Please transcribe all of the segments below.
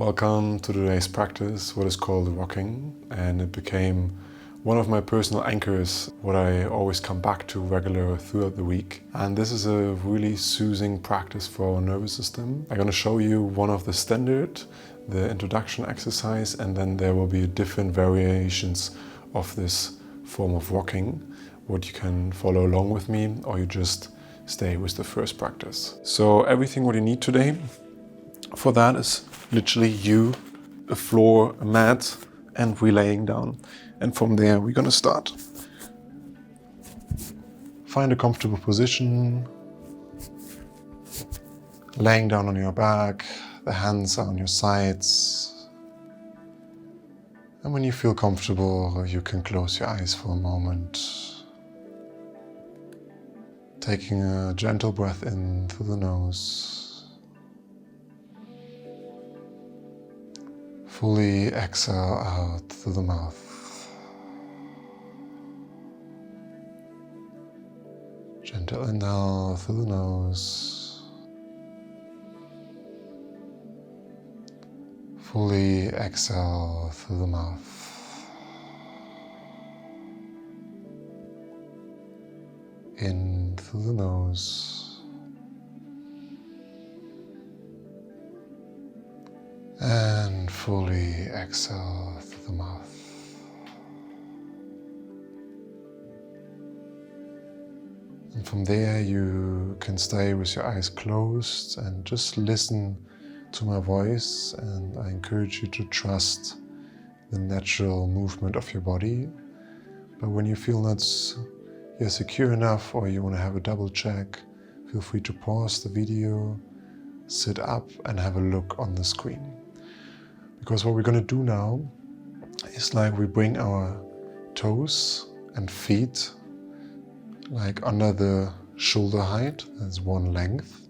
Welcome to today's practice, what is called rocking, and it became one of my personal anchors, what I always come back to regular throughout the week. And this is a really soothing practice for our nervous system. I'm going to show you one of the standard, the introduction exercise, and then there will be different variations of this form of rocking, what you can follow along with me, or you just stay with the first practice. So everything what you need today for that is literally you, a floor, a mat, and we laying down. And from there we're gonna start. Find a comfortable position, laying down on your back, the hands are on your sides. And when you feel comfortable, you can close your eyes for a moment. Taking a gentle breath in through the nose. Fully exhale out through the mouth. Gentle inhale through the nose. Fully exhale through the mouth. In through the nose. And fully exhale through the mouth. And from there you can stay with your eyes closed and just listen to my voice, and I encourage you to trust the natural movement of your body. But when you feel not you're secure enough or you want to have a double check, feel free to pause the video, sit up and have a look on the screen. Because what we're going to do now is like we bring our toes and feet like under the shoulder height, that's one length.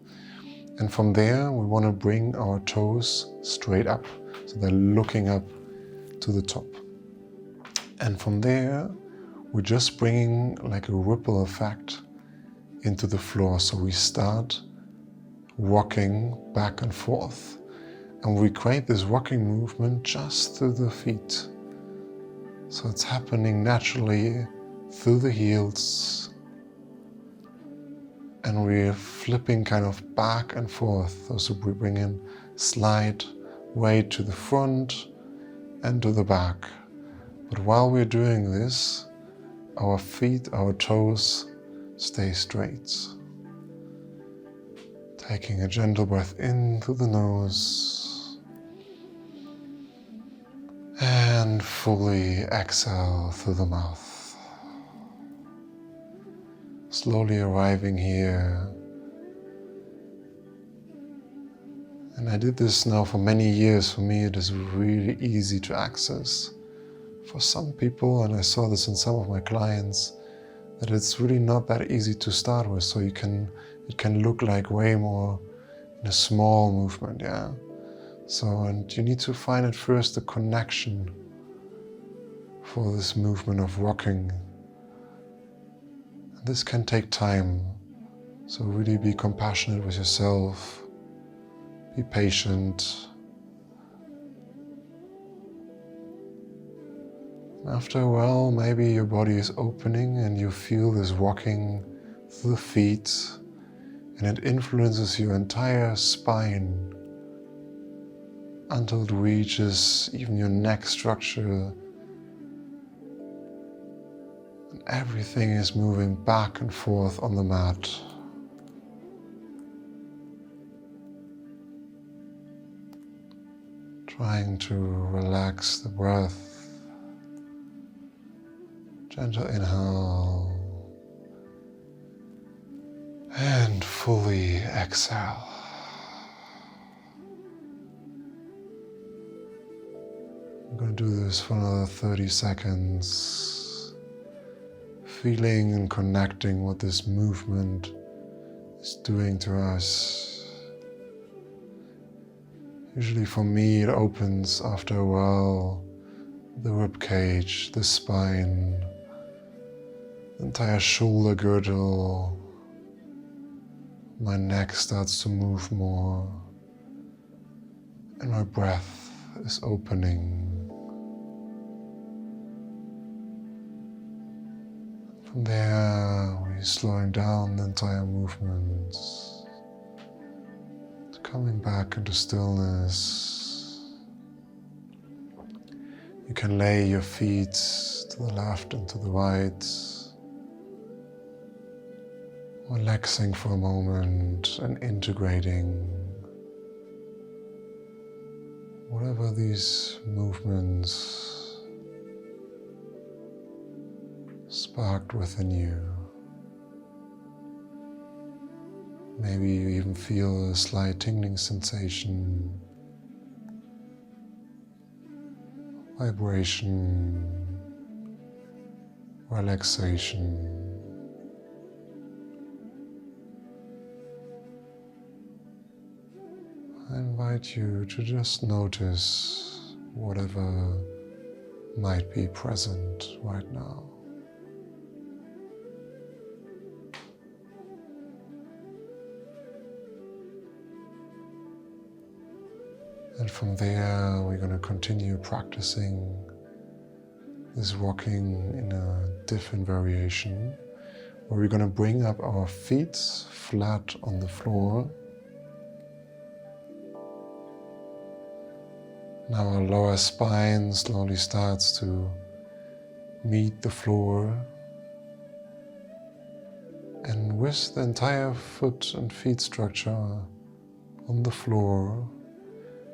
And from there we want to bring our toes straight up, so they're looking up to the top. And from there we're just bringing like a ripple effect into the floor. So we start rocking back and forth. And we create this rocking movement just through the feet. So it's happening naturally through the heels. And we're flipping kind of back and forth. So we bring in slight weight to the front and to the back. But while we're doing this, our feet, our toes stay straight. Taking a gentle breath in through the nose. And fully exhale through the mouth. Slowly arriving here. And I did this now for many years. For me, it is really easy to access. For some people, and I saw this in some of my clients, that it's really not that easy to start with. So it can look like way more in a small movement, yeah. So, and you need to find at first the connection for this movement of rocking. And this can take time. So really be compassionate with yourself. Be patient. And after a while, maybe your body is opening and you feel this rocking through the feet, and it influences your entire spine until it reaches even your neck structure. And everything is moving back and forth on the mat. Trying to relax the breath. Gentle inhale. And fully exhale. I'm going to do this for another 30 seconds, feeling and connecting what this movement is doing to us. Usually for me it opens after a while, the rib cage, the spine, the entire shoulder girdle. My neck starts to move more, and my breath is opening. From there, we're slowing down the entire movement, coming back into stillness. You can lay your feet to the left and to the right, relaxing for a moment and integrating whatever these movements sparked within you. Maybe you even feel a slight tingling sensation, vibration, relaxation. I invite you to just notice whatever might be present right now. And from there, we're going to continue practicing this rocking in a different variation, where we're going to bring up our feet flat on the floor. Now our lower spine slowly starts to meet the floor, and with the entire foot and feet structure on the floor,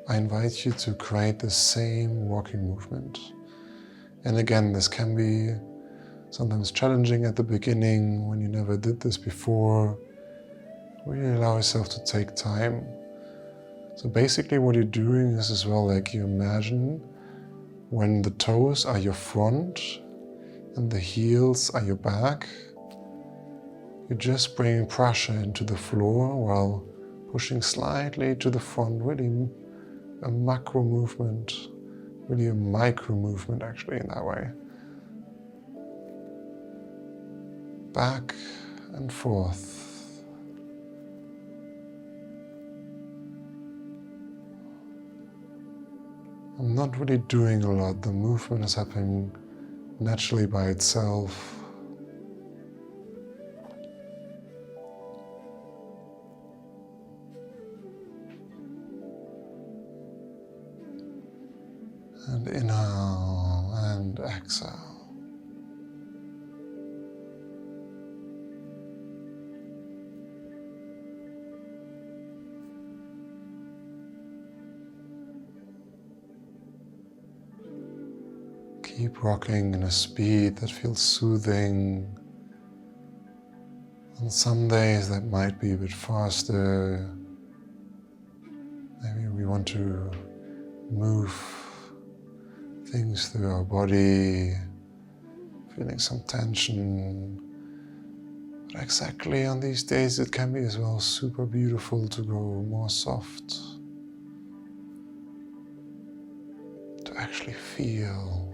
I invite you to create the same rocking movement. And again, this can be sometimes challenging at the beginning when you never did this before. Really allow yourself to take time. So basically what you're doing is as well, like you imagine when the toes are your front and the heels are your back, you're just bringing pressure into the floor while pushing slightly to the front, really a macro movement, really a micro movement actually in that way. Back and forth. I'm not really doing a lot. The movement is happening naturally by itself. And inhale and exhale. Keep rocking in a speed that feels soothing. On some days that might be a bit faster. Maybe we want to move things through our body, feeling some tension. But exactly on these days it can be as well super beautiful to go more soft. To actually feel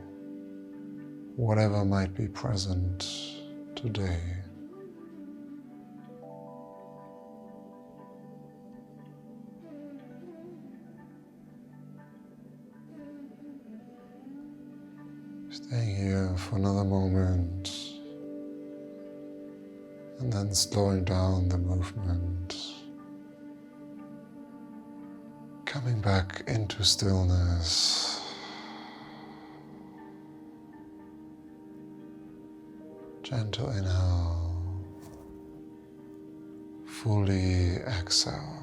whatever might be present today. Staying here for another moment and then slowing down the movement, coming back into stillness. Gentle inhale, fully exhale.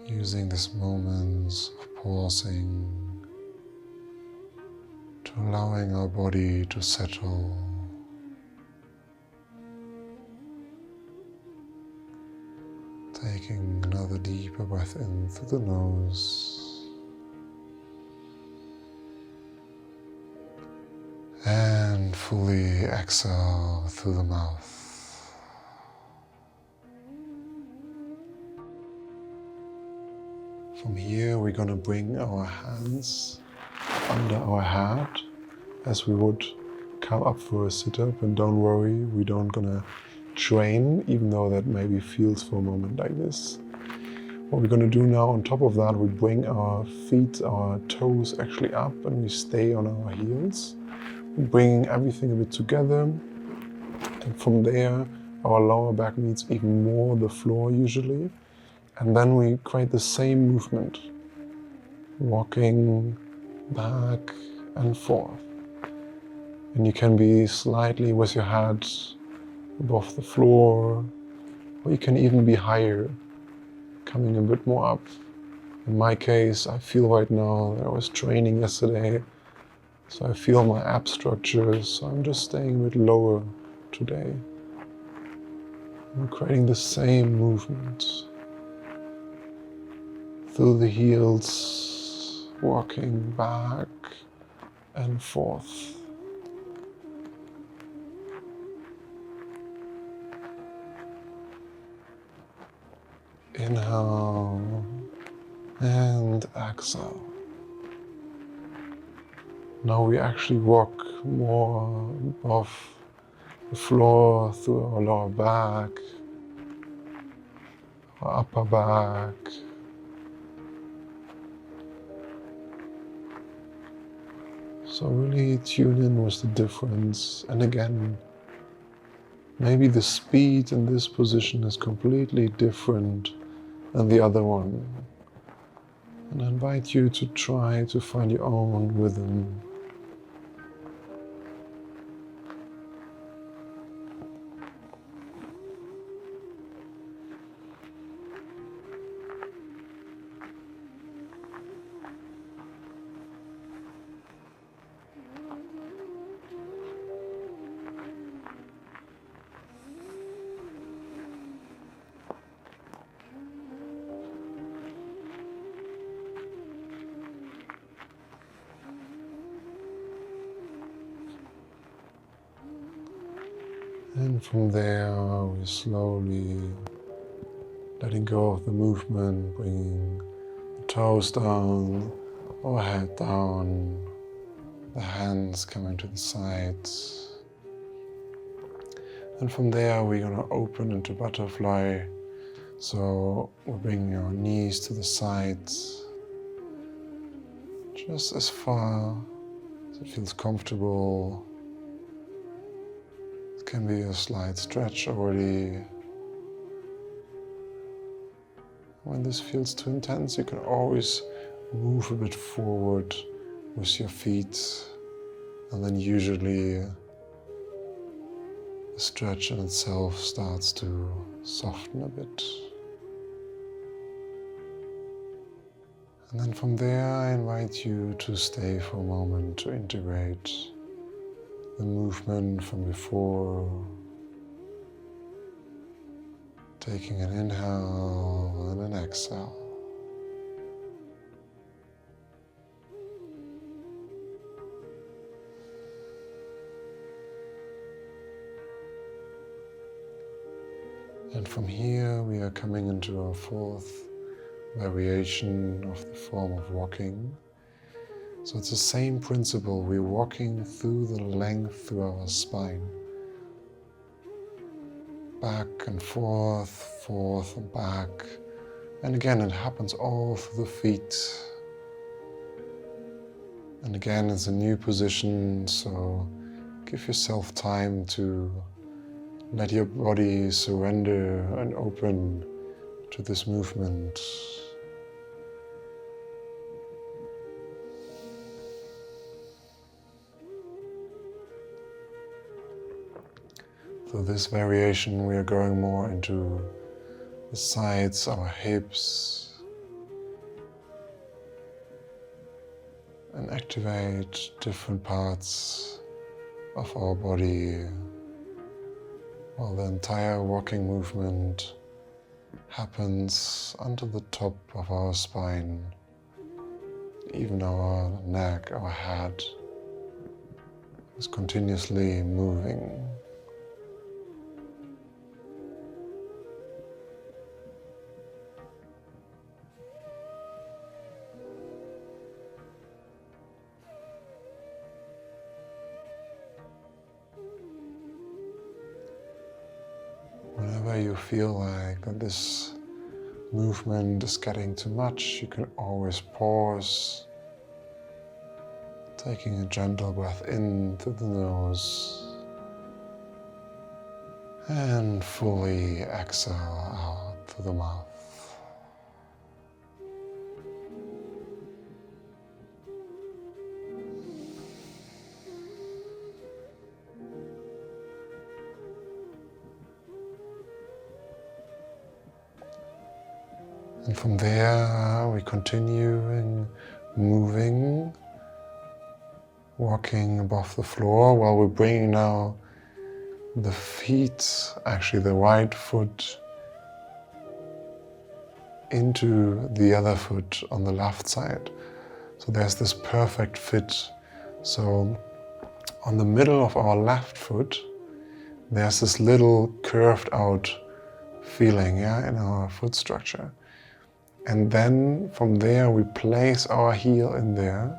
Using this moments of pausing to allowing our body to settle. Taking another deeper breath in through the nose and fully exhale through the mouth. From here we're going to bring our hands under our head as we would come up for a sit-up. And don't worry, we don't gonna train, even though that maybe feels for a moment like this. What we're gonna do now on top of that, we bring our feet, our toes actually up, and we stay on our heels, bringing everything a bit together. And from there, our lower back meets even more the floor usually. And then we create the same movement, walking back and forth. And you can be slightly with your head above the floor, or you can even be higher, coming a bit more up. In my case, I feel right now that I was training yesterday, so I feel my ab structures, so I'm just staying a bit lower today. I'm creating the same movement through the heels, walking back and forth. Inhale and exhale. Now we actually walk more above the floor through our lower back, our upper back. So really tune in with the difference. And again, maybe the speed in this position is completely different than the other one. And I invite you to try to find your own rhythm. And from there, we slowly letting go of the movement, bringing the toes down, our head down, the hands coming to the sides. And from there, we're going to open into butterfly. So we're bringing our knees to the sides, just as far as it feels comfortable. It can be a slight stretch already. When this feels too intense, you can always move a bit forward with your feet, and then usually the stretch in itself starts to soften a bit. And then from there, I invite you to stay for a moment to integrate the movement from before, taking an inhale and an exhale. And from here, we are coming into our fourth variation of the form of walking. So it's the same principle. We're walking through the length through our spine. Back and forth, forth and back. And again, it happens all through the feet. And again, it's a new position, so give yourself time to let your body surrender and open to this movement. For this variation, we are going more into the sides, our hips, and activate different parts of our body, while the entire walking movement happens onto the top of our spine, even our neck, our head is continuously moving. Whenever you feel like that this movement is getting too much, you can always pause, taking a gentle breath in through the nose and fully exhale out through the mouth. And from there we continue in moving, walking above the floor while we're bringing now the feet, actually the right foot, into the other foot on the left side. So there's this perfect fit. So on the middle of our left foot, there's this little curved out feeling, in our foot structure. And then from there we place our heel in there.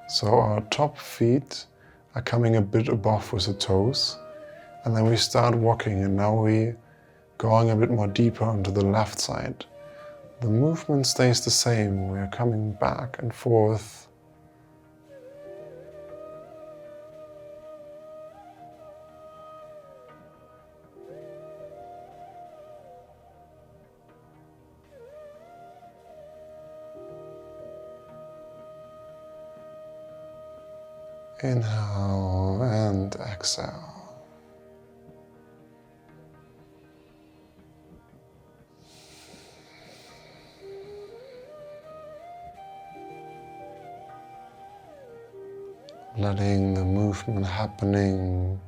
So our top feet are coming a bit above with the toes. And then we start walking, and now we're going a bit more deeper onto the left side. The movement stays the same. We are coming back and forth. Inhale and exhale. Letting the movement happening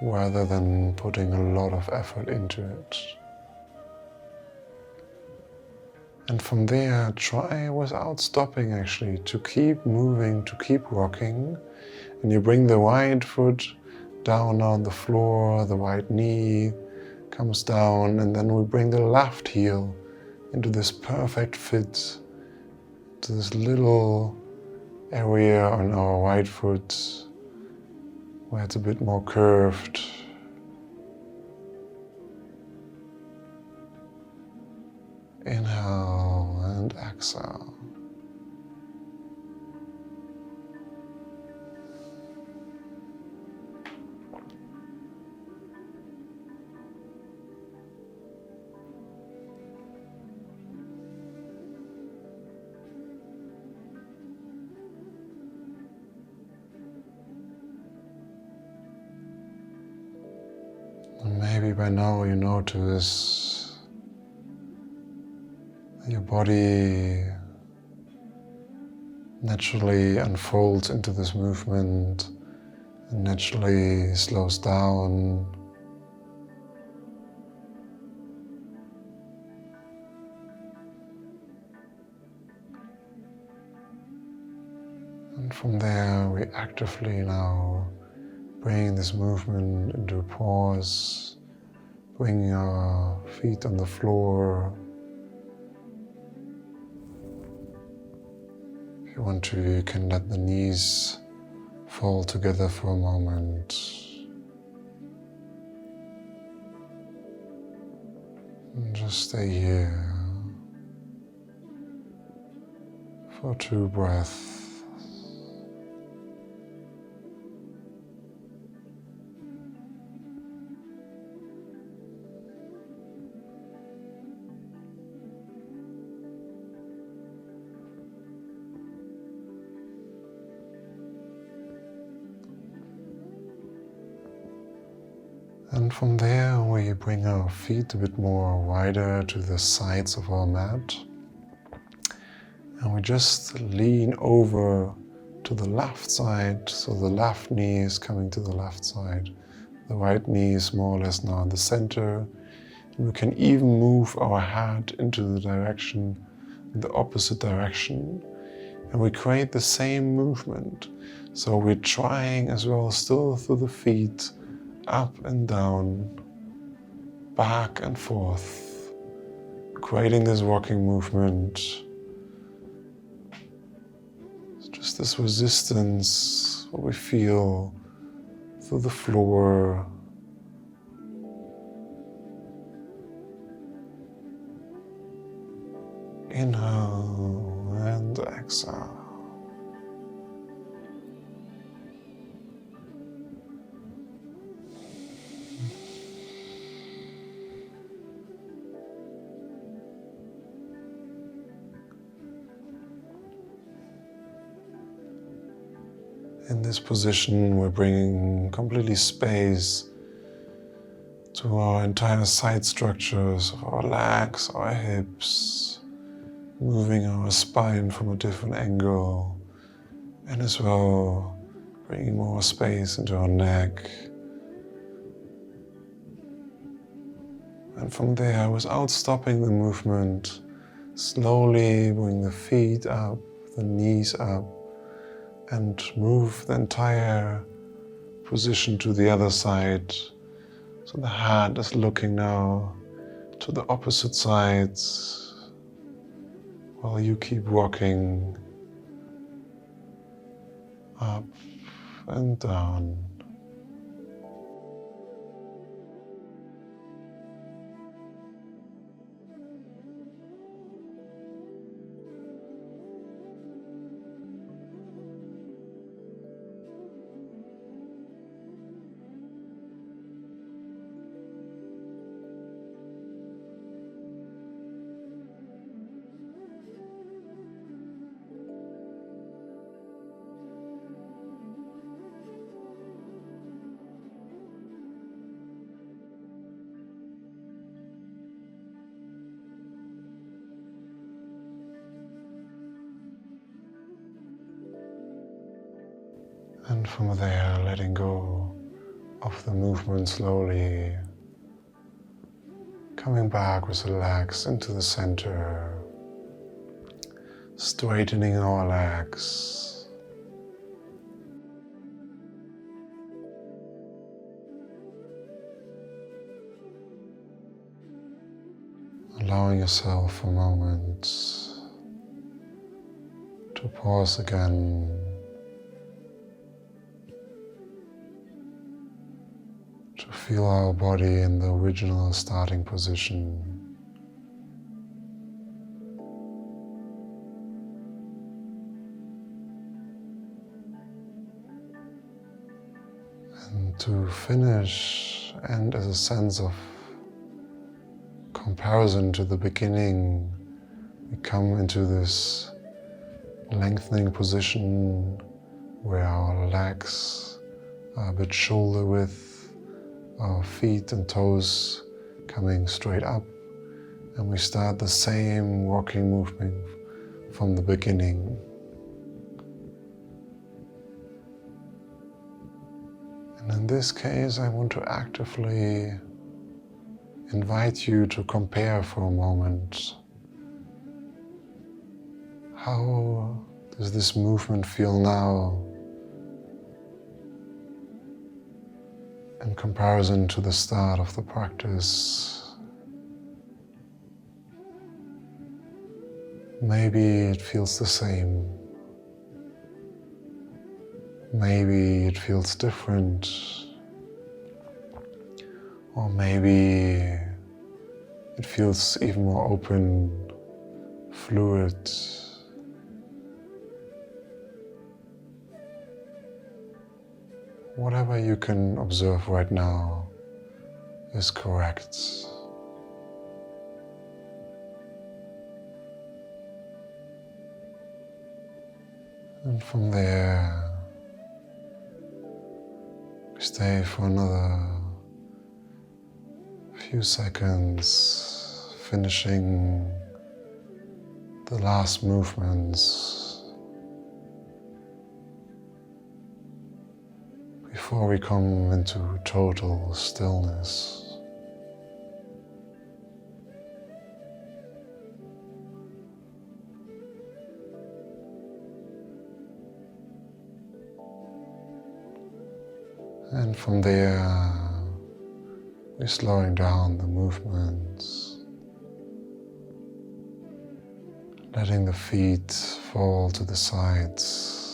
rather than putting a lot of effort into it. And from there, try without stopping actually to keep moving, to keep rocking. And you bring the right foot down on the floor, the right knee comes down, and then we bring the left heel into this perfect fit, to this little area on our right foot where it's a bit more curved. Inhale and exhale. And maybe by now you notice your body naturally unfolds into this movement and naturally slows down. And from there we actively now bring this movement into a pause, bringing our feet on the floor. If you want to, you can let the knees fall together for a moment. And just stay here for 2 breaths. And from there we bring our feet a bit more wider to the sides of our mat. And we just lean over to the left side, so the left knee is coming to the left side. The right knee is more or less now in the center. And we can even move our head into the direction, in the opposite direction. And we create the same movement. So we're trying as well, still through the feet, up and down, back and forth, creating this rocking movement. It's just this resistance, what we feel through the floor, Inhale and exhale. In this position, we're bringing completely space to our entire side structures of our legs, our hips, moving our spine from a different angle, and as well bringing more space into our neck. And from there, without stopping the movement, slowly bring the feet up, the knees up, and move the entire position to the other side. So the head is looking now to the opposite sides while you keep rocking up and down. And from there, letting go of the movement slowly, coming back with the legs into the center, straightening our legs, allowing yourself a moment to pause again, to feel our body in the original starting position. And to finish, and as a sense of comparison to the beginning, we come into this lengthening position where our legs are a bit shoulder width, our feet and toes coming straight up, and we start the same walking movement from the beginning. And in this case, I want to actively invite you to compare for a moment. How does this movement feel now in comparison to the start of the practice? Maybe it feels the same. Maybe it feels different. Or maybe it feels even more open, fluid. Whatever you can observe right now is correct. And from there, we stay for another few seconds, finishing the last movements before we come into total stillness. And from there, we're slowing down the movements, letting the feet fall to the sides.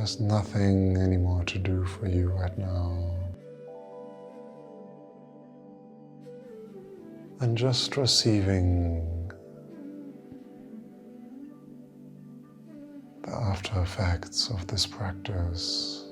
There's nothing anymore to do for you right now. And just receiving the after effects of this practice.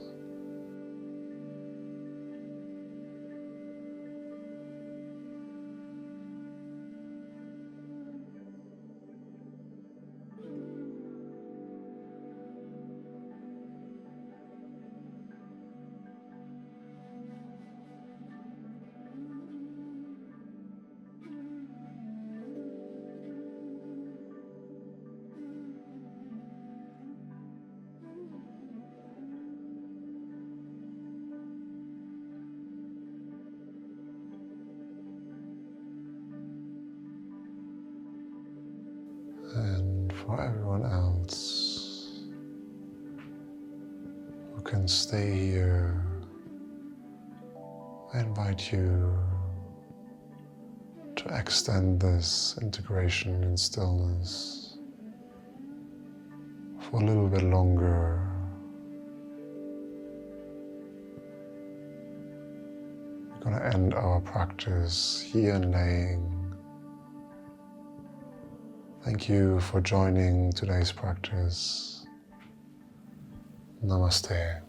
And for everyone else who can stay here, I invite you to extend this integration in stillness for a little bit longer. We're going to end our practice here in laying. Thank you for joining today's practice. Namaste.